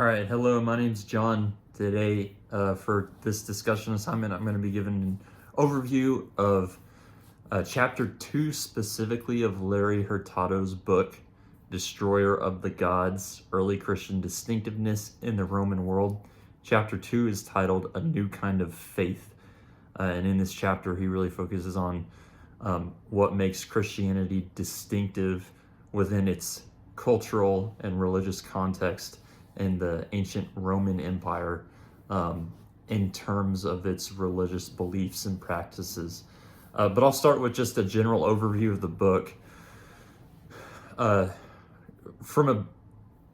All right, hello, my name's John. Today, for this discussion assignment, I'm going to be giving an overview of chapter 2 specifically of Larry Hurtado's book, Destroyer of the Gods, Early Christian Distinctiveness in the Roman World. Chapter 2 is titled A New Kind of Faith. And in this chapter, he really focuses on what makes Christianity distinctive within its cultural and religious context in the ancient Roman Empire, in terms of its religious beliefs and practices. But I'll start with just a general overview of the book. From a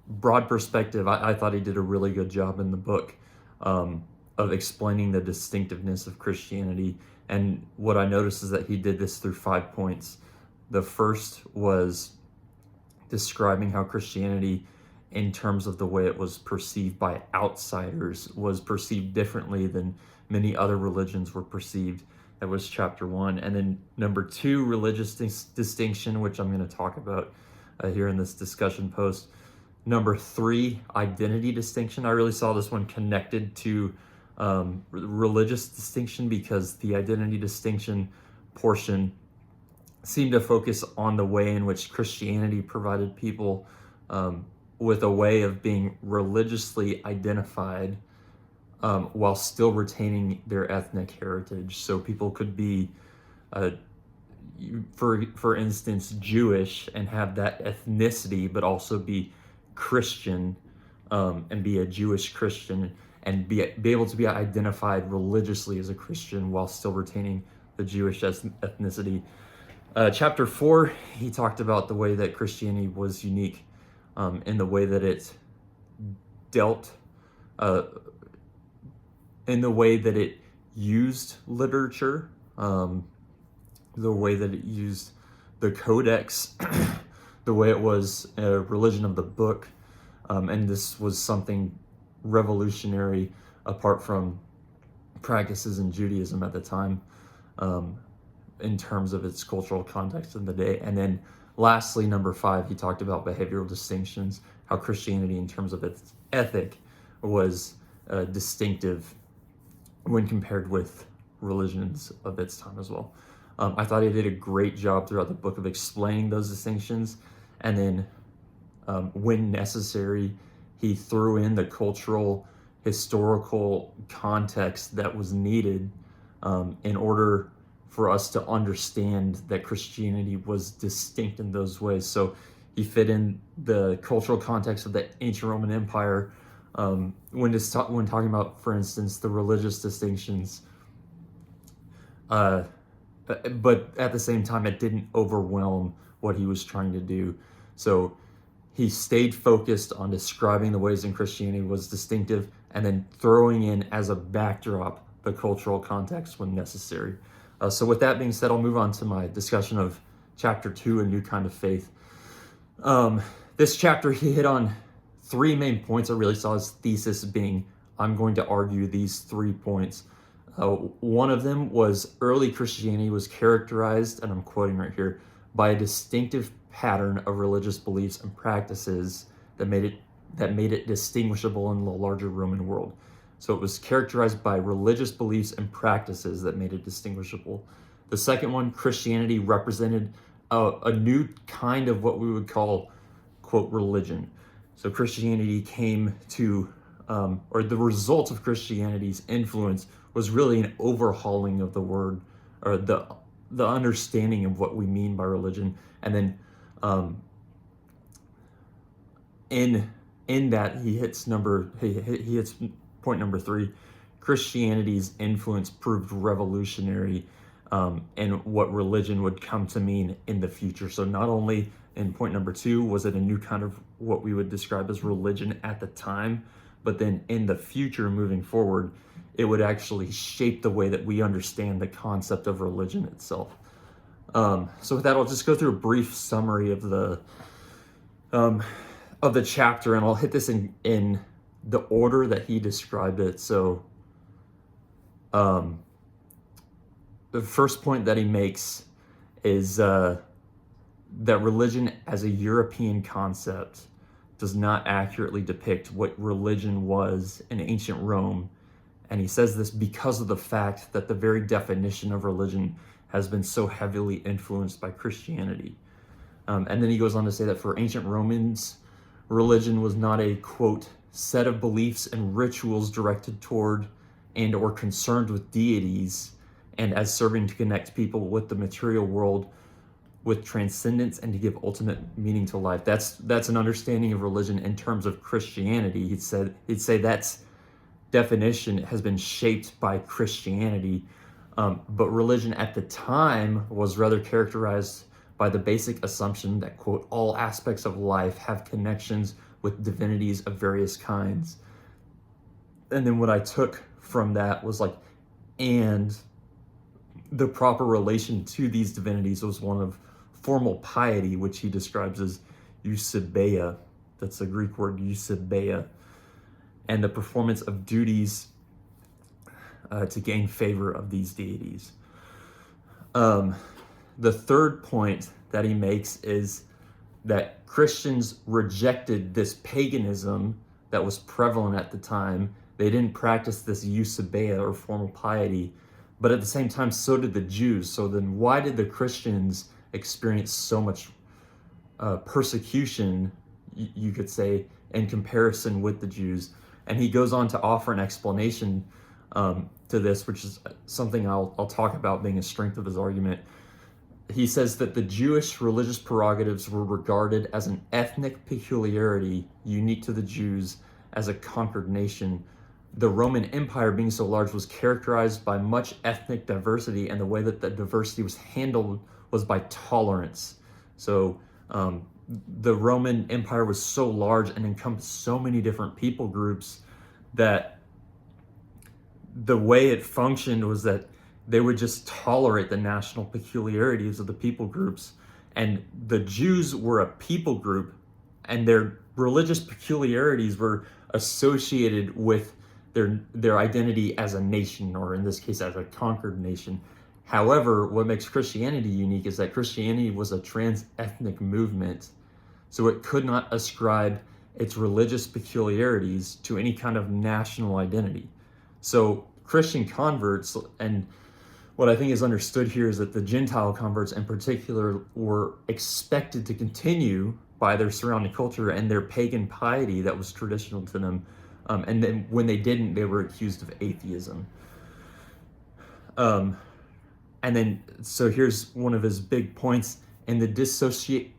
broad perspective, I thought he did a really good job in the book of explaining the distinctiveness of Christianity. And what I noticed is that he did this through 5 points. The first was describing how Christianity, in terms of the way it was perceived by outsiders, was perceived differently than many other religions were perceived. That was chapter 1. And then number 2, religious distinction, which I'm going to talk about here in this discussion post. Number 3, identity distinction. I really saw this one connected to religious distinction, because the identity distinction portion seemed to focus on the way in which Christianity provided people with a way of being religiously identified while still retaining their ethnic heritage. So people could be, for instance, Jewish and have that ethnicity, but also be Christian and be a Jewish Christian and be able to be identified religiously as a Christian while still retaining the Jewish ethnicity. Chapter 4, he talked about the way that Christianity was unique in the way that it dealt, in the way that it used literature, the way that it used the codex, the way it was a religion of the book. And this was something revolutionary apart from practices in Judaism at the time, in terms of its cultural context in the day. And then lastly, number 5, he talked about behavioral distinctions, how Christianity, in terms of its ethic, was distinctive when compared with religions of its time as well. I thought he did a great job throughout the book of explaining those distinctions, and then when necessary, he threw in the cultural, historical context that was needed in order for us to understand that Christianity was distinct in those ways. So he fit in the cultural context of the ancient Roman Empire when talking about, for instance, the religious distinctions. But at the same time, it didn't overwhelm what he was trying to do. So he stayed focused on describing the ways in Christianity was distinctive, and then throwing in as a backdrop the cultural context when necessary. So with that being said, I'll move on to my discussion of chapter 2, A New Kind of Faith. This chapter, he hit on 3 main points. I really saw his thesis being, I'm going to argue these 3 points. One of them was early Christianity was characterized, and I'm quoting right here, by a distinctive pattern of religious beliefs and practices that made it distinguishable in the larger Roman world. So it was characterized by religious beliefs and practices that made it distinguishable. The second one, Christianity represented a new kind of what we would call, quote, religion. So Christianity came to, or the result of Christianity's influence was really an overhauling of the word, or the understanding of what we mean by religion. And then in that he hits point number 3. Christianity's influence proved revolutionary in what religion would come to mean in the future. So not only in point number 2 was it a new kind of what we would describe as religion at the time, but then in the future moving forward, it would actually shape the way that we understand the concept of religion itself. So with that, I'll just go through a brief summary of the chapter, and I'll hit this in the order that he described it. So the first point that he makes is that religion as a European concept does not accurately depict what religion was in ancient Rome. And he says this because of the fact that the very definition of religion has been so heavily influenced by Christianity. And then he goes on to say that for ancient Romans, religion was not a, quote, set of beliefs and rituals directed toward and or concerned with deities and as serving to connect people with the material world with transcendence and to give ultimate meaning to life. That's an understanding of religion in terms of Christianity. He'd say that's definition has been shaped by Christianity, but religion at the time was rather characterized by the basic assumption that, quote, all aspects of life have connections with divinities of various kinds. And then what I took from that was like, and the proper relation to these divinities was one of formal piety, which he describes as eusebeia. That's the Greek word eusebeia. And the performance of duties to gain favor of these deities. The third point that he makes is that Christians rejected this paganism that was prevalent at the time. They didn't practice this eusebeia or formal piety, but at the same time, so did the Jews. So then why did the Christians experience so much persecution, you could say, in comparison with the Jews? And he goes on to offer an explanation to this, which is something I'll talk about being a strength of his argument. He says that the Jewish religious prerogatives were regarded as an ethnic peculiarity unique to the Jews as a conquered nation. The Roman Empire, being so large, was characterized by much ethnic diversity, and the way that the diversity was handled was by tolerance. So the Roman Empire was so large and encompassed so many different people groups that the way it functioned was that they would just tolerate the national peculiarities of the people groups. And the Jews were a people group, and their religious peculiarities were associated with their identity as a nation, or in this case, as a conquered nation. However, what makes Christianity unique is that Christianity was a trans-ethnic movement, so it could not ascribe its religious peculiarities to any kind of national identity. So Christian converts, and what I think is understood here is that the Gentile converts in particular were expected to continue by their surrounding culture and their pagan piety that was traditional to them. And then when they didn't, they were accused of atheism. And then, so here's one of his big points: in the dissociation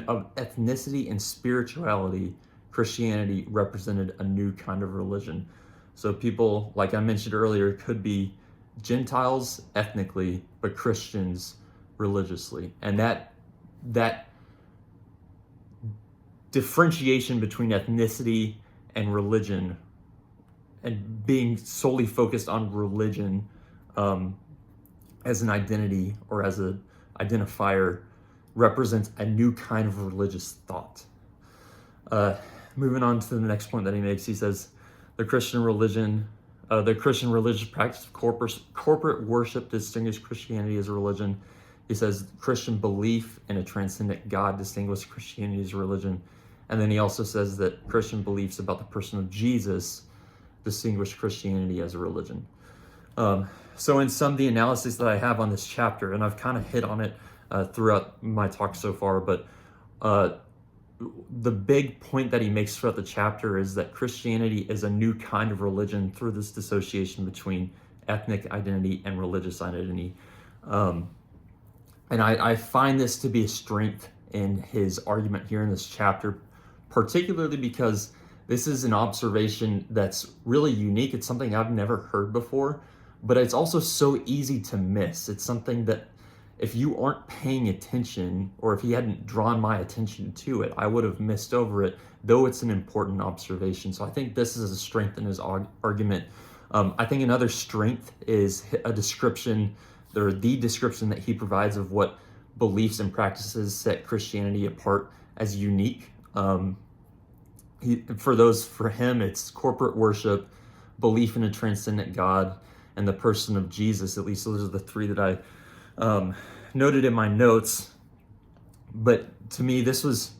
of ethnicity and spirituality, Christianity represented a new kind of religion. So people, like I mentioned earlier, could be Gentiles ethnically, but Christians religiously. And that differentiation between ethnicity and religion, and being solely focused on religion as an identity or as an identifier, represents a new kind of religious thought. Moving on to the next point that he makes, he says the Christian religious practice of corporate worship distinguished Christianity as a religion. He says Christian belief in a transcendent God distinguished Christianity as a religion. And then he also says that Christian beliefs about the person of Jesus distinguish Christianity as a religion. So in some of the analysis that I have on this chapter, and I've kind of hit on it throughout my talk so far, but the big point that he makes throughout the chapter is that Christianity is a new kind of religion through this dissociation between ethnic identity and religious identity. And I find this to be a strength in his argument here in this chapter, particularly because this is an observation that's really unique. It's something I've never heard before, but it's also so easy to miss. It's something that if you aren't paying attention, or if he hadn't drawn my attention to it, I would have missed over it, though it's an important observation. So I think this is a strength in his argument. I think another strength is a description, or the description that he provides of what beliefs and practices set Christianity apart as unique. For him, it's corporate worship, belief in a transcendent God, and the person of Jesus. At least those are the three that I noted in my notes. But to me, this was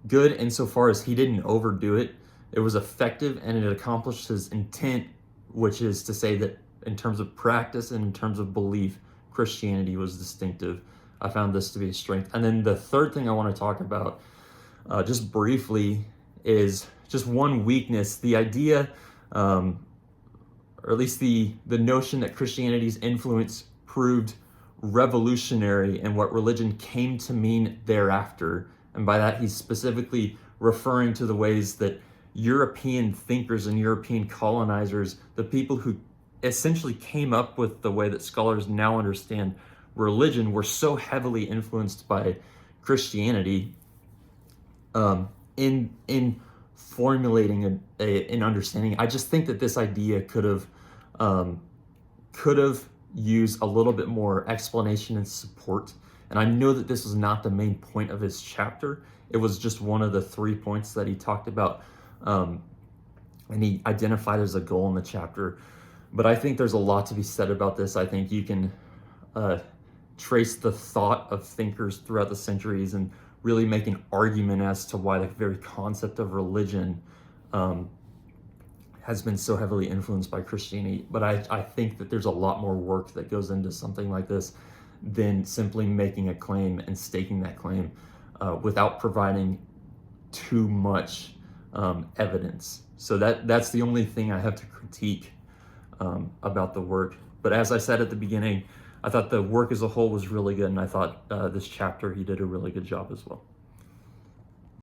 good insofar as he didn't overdo it. It was effective and it accomplished his intent, which is to say that in terms of practice and in terms of belief, Christianity was distinctive. I found this to be a strength. And then the third thing I want to talk about, just briefly, is just one weakness. The idea, or at least the notion that Christianity's influence proved revolutionary in what religion came to mean thereafter. And by that, he's specifically referring to the ways that European thinkers and European colonizers, the people who essentially came up with the way that scholars now understand religion, were so heavily influenced by Christianity in formulating an understanding. I just think that this idea could have used a little bit more explanation and support. And I know that this was not the main point of his chapter. It was just one of the 3 points that he talked about, and he identified as a goal in the chapter. But I think there's a lot to be said about this. I think you can trace the thought of thinkers throughout the centuries and really make an argument as to why the very concept of religion has been so heavily influenced by Christianity. But I think that there's a lot more work that goes into something like this than simply making a claim and staking that claim without providing too much evidence. So that's the only thing I have to critique about the work. But as I said at the beginning, I thought the work as a whole was really good, and I thought this chapter he did a really good job as well.